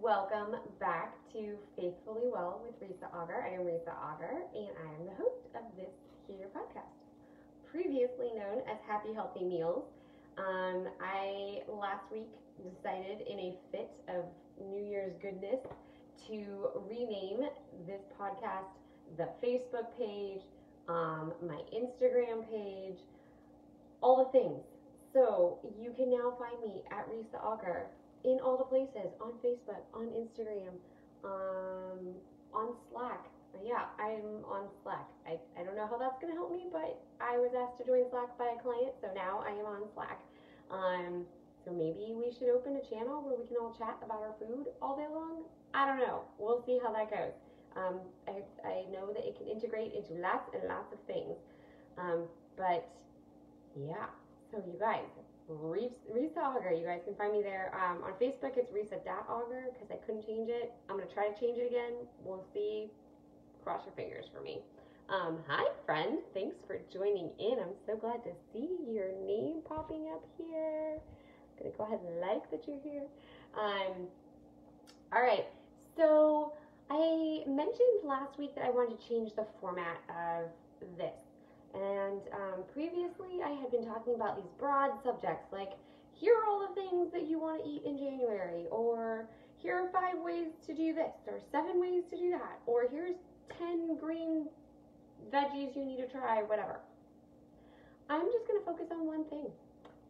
Welcome back to Faithfully Well with Risa Auger. I am Risa Auger, and I am the host of this here podcast, previously known as Happy Healthy Meals. I last week decided, in a fit of New Year's goodness, to rename this podcast the Facebook page, my Instagram page, all the things. So you can now find me at Risa Auger in all the places, on Facebook, on Instagram, on Slack. Yeah, I'm on Slack. I don't know how that's going to help me, but I was asked to join Slack by a client, so now I am on Slack. So maybe we should open a channel where we can all chat about our food all day long. I don't know. We'll see how that goes. I know that it can integrate into lots and lots of things. But yeah, so you guys, Risa Auger, you guys can find me there. On Facebook, it's Risa.Auger because I couldn't change it. I'm going to try to change it again. We'll see. Cross your fingers for me. Hi, friend. Thanks for joining in. I'm so glad to see your name popping up here. I'm going to go ahead and like that you're here. All right. So I mentioned last week that I wanted to change the format of this. And previously I had been talking about these broad subjects, like here are all the things that you want to eat in January, or here are 5 ways to do this, or 7 ways to do that, or here's 10 green veggies you need to try, whatever. I'm just going to focus on one thing.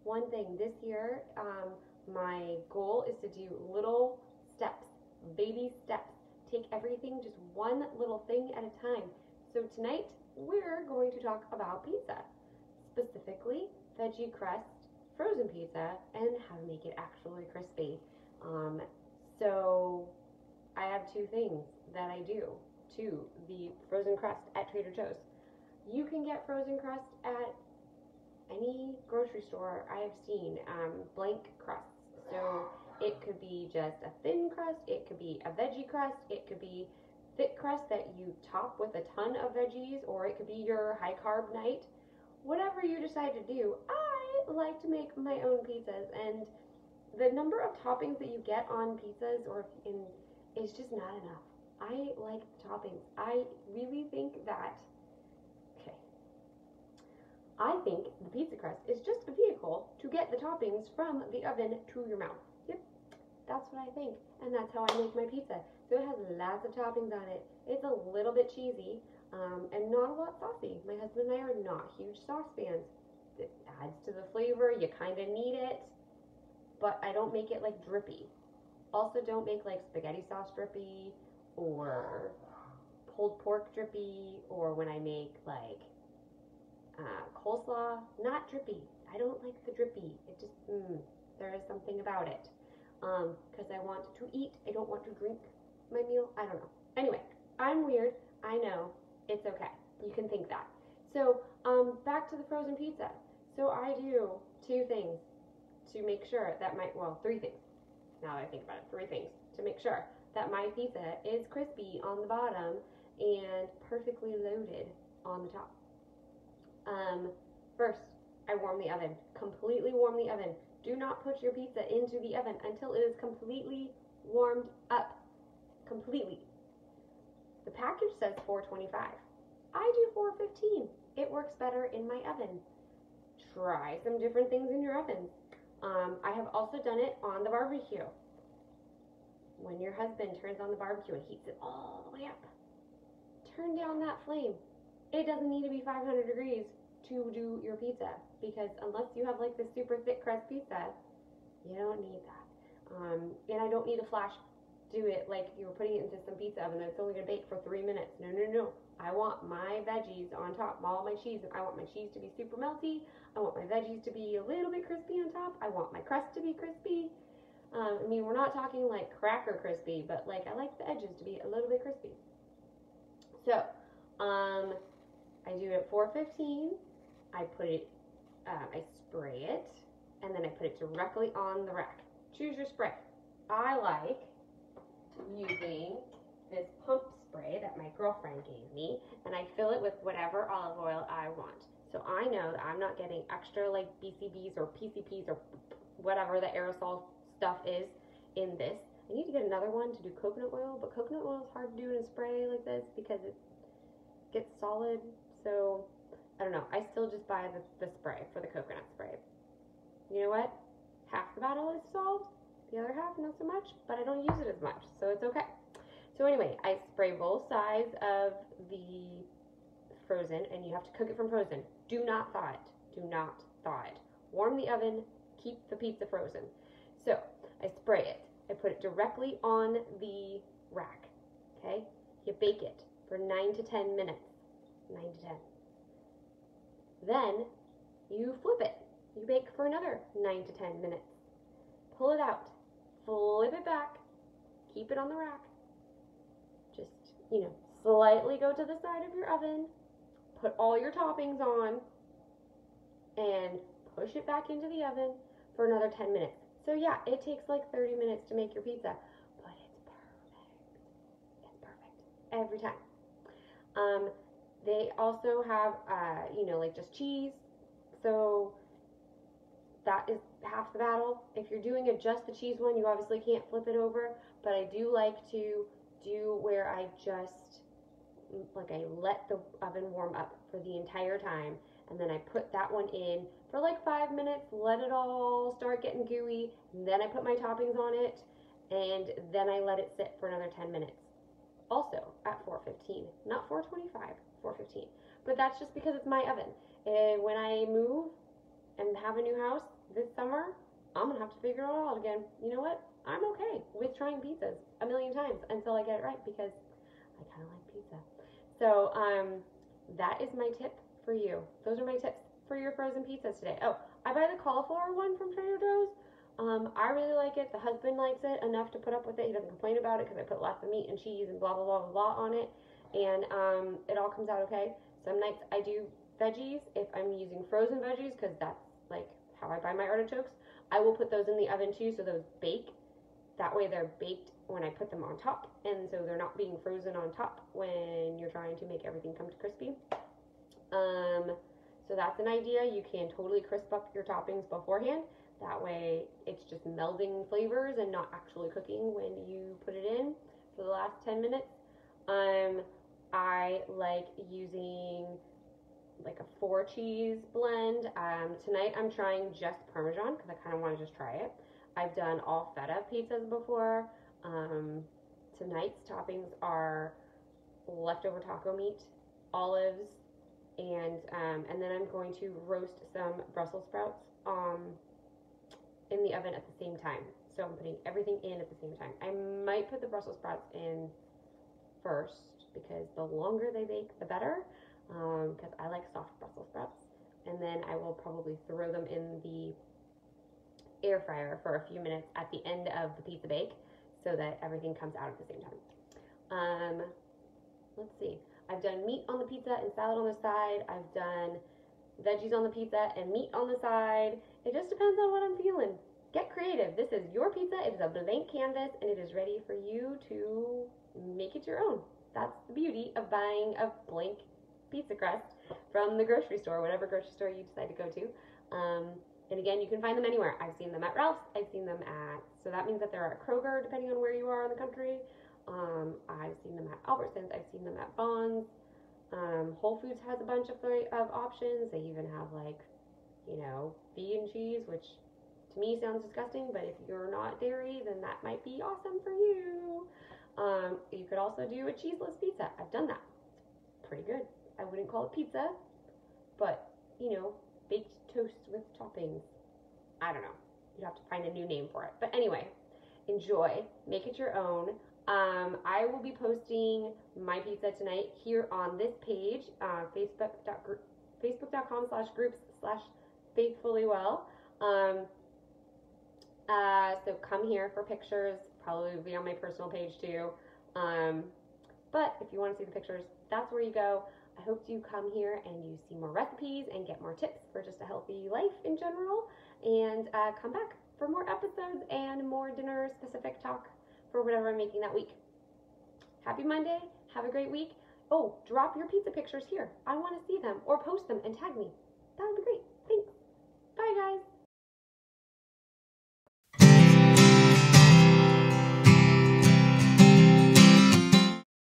One thing. This year, my goal is to do little steps, baby steps. Take everything, just one little thing at a time. So tonight, we're going to talk about pizza, specifically veggie crust, frozen pizza, and how to make it actually crispy. So I have 2 things that I do to the frozen crust at Trader Joe's. You can get frozen crust at any grocery store I have seen, blank crusts. So it could be just a thin crust, it could be a veggie crust, it could be thick crust that you top with a ton of veggies, or it could be your high carb night. Whatever you decide to do, I like to make my own pizzas, and the number of toppings that you get on pizzas is just not enough. I like the toppings. I really think that, I think the pizza crust is just a vehicle to get the toppings from the oven to your mouth. Yep, that's what I think, and that's how I make my pizza. So it has lots of toppings on it. It's a little bit cheesy, and not a lot saucy. My husband and I are not huge sauce fans. It adds to the flavor. You kind of need it, but I don't make it like drippy. Also, don't make like spaghetti sauce drippy, or pulled pork drippy, or when I make like coleslaw, not drippy. I don't like the drippy. It just, there is something about it. Because I want to eat. I don't want to drink my meal. I don't know. Anyway, I'm weird. I know. It's okay. You can think that. So, back to the frozen pizza. So I do 2 things to make sure that 3 things. Now that I think about it, 3 things to make sure that my pizza is crispy on the bottom and perfectly loaded on the top. First, I warm the oven. Completely warm the oven. Do not put your pizza into the oven until it is completely warmed up. Completely. The package says 425. I do 415. It works better in my oven. Try some different things in your oven. I have also done it on the barbecue. When your husband turns on the barbecue and heats it all the way up, turn down that flame. It doesn't need to be 500 degrees to do your pizza, because unless you have like this super thick crust pizza, you don't need that. And I don't need a flash do it like you're putting it into some pizza oven that's only going to bake for 3 minutes. No. I want my veggies on top, all my cheese. I want my cheese to be super melty. I want my veggies to be a little bit crispy on top. I want my crust to be crispy. I mean, we're not talking like cracker crispy, but like I like the edges to be a little bit crispy. So, I do it at 415. I put it, I spray it, and then I put it directly on the rack. Choose your spray. I like using this pump spray that my girlfriend gave me, and I fill it with whatever olive oil I want. So I know that I'm not getting extra like BCBs or PCPs or whatever the aerosol stuff is in this. I need to get another one to do coconut oil, but coconut oil is hard to do in a spray like this because it gets solid. So I don't know. I still just buy the spray for the coconut spray. You know what? Half the battle is solved. The other half, not so much, but I don't use it as much, so it's okay. So anyway, I spray both sides of the frozen, and you have to cook it from frozen. Do not thaw it. Do not thaw it. Warm the oven. Keep the pizza frozen. So I spray it. I put it directly on the rack. Okay? You bake it for 9 to 10 minutes. 9 to 10. Then you flip it. You bake for another 9 to 10 minutes. Pull it out. Flip it back. Keep it on the rack. Just, slightly go to the side of your oven. Put all your toppings on. And push it back into the oven for another 10 minutes. So yeah, it takes like 30 minutes to make your pizza. But it's perfect. It's perfect. Every time. They also have, like just cheese. So that is half the battle. If you're doing just the cheese one, you obviously can't flip it over, but I do like to do where I just, I let the oven warm up for the entire time, and then I put that one in for like 5 minutes, let it all start getting gooey, and then I put my toppings on it, and then I let it sit for another 10 minutes. Also at 415, not 425, 415. But that's just because it's my oven. And when I move and have a new house this summer, I'm going to have to figure it all out again. You know what? I'm okay with trying pizzas a million times until I get it right because I kind of like pizza. So that is my tip for you. Those are my tips for your frozen pizzas today. Oh, I buy the cauliflower one from Trader Joe's. I really like it. The husband likes it enough to put up with it. He doesn't complain about it because I put lots of meat and cheese and blah, blah, blah, blah, blah on it. And it all comes out okay. Some nights I do veggies if I'm using frozen veggies because that's like how I buy my artichokes. I will put those in the oven too so those bake. That way they're baked when I put them on top. And so they're not being frozen on top when you're trying to make everything come to crispy. So that's an idea. You can totally crisp up your toppings beforehand. That way it's just melding flavors and not actually cooking when you put it in for the last 10 minutes. I like using like a 4 cheese blend. Tonight I'm trying just Parmesan because I kind of want to just try it. I've done all feta pizzas before. Tonight's toppings are leftover taco meat, olives, and then I'm going to roast some Brussels sprouts in the oven at the same time. So I'm putting everything in at the same time. I might put the Brussels sprouts in first because the longer they bake, the better. Because I like soft Brussels sprouts. And then I will probably throw them in the air fryer for a few minutes at the end of the pizza bake so that everything comes out at the same time. Let's see. I've done meat on the pizza and salad on the side. I've done veggies on the pizza and meat on the side. It just depends on what I'm feeling. Get creative. This is your pizza. It is a blank canvas and it is ready for you to make it your own. That's the beauty of buying a blank pizza crust from the grocery store, whatever grocery store you decide to go to. And again, you can find them anywhere. I've seen them at Ralph's. I've seen them so that means that they're at Kroger, depending on where you are in the country. I've seen them at Albertsons. I've seen them at Vons. Whole Foods has a bunch of options. They even have vegan cheese, which to me sounds disgusting, but if you're not dairy, then that might be awesome for you. You could also do a cheeseless pizza. I've done that. It's pretty good. I wouldn't call it pizza, but, baked toast with toppings. I don't know. You'd have to find a new name for it. But anyway, enjoy. Make it your own. I will be posting my pizza tonight here on this page, facebook.com/groups/faithfullywell. So come here for pictures. Probably be on my personal page too. But if you want to see the pictures, that's where you go. I hope you come here and you see more recipes and get more tips for just a healthy life in general. And come back for more episodes and more dinner-specific talk for whatever I'm making that week. Happy Monday. Have a great week. Oh, drop your pizza pictures here. I want to see them. Or post them and tag me. That would be great.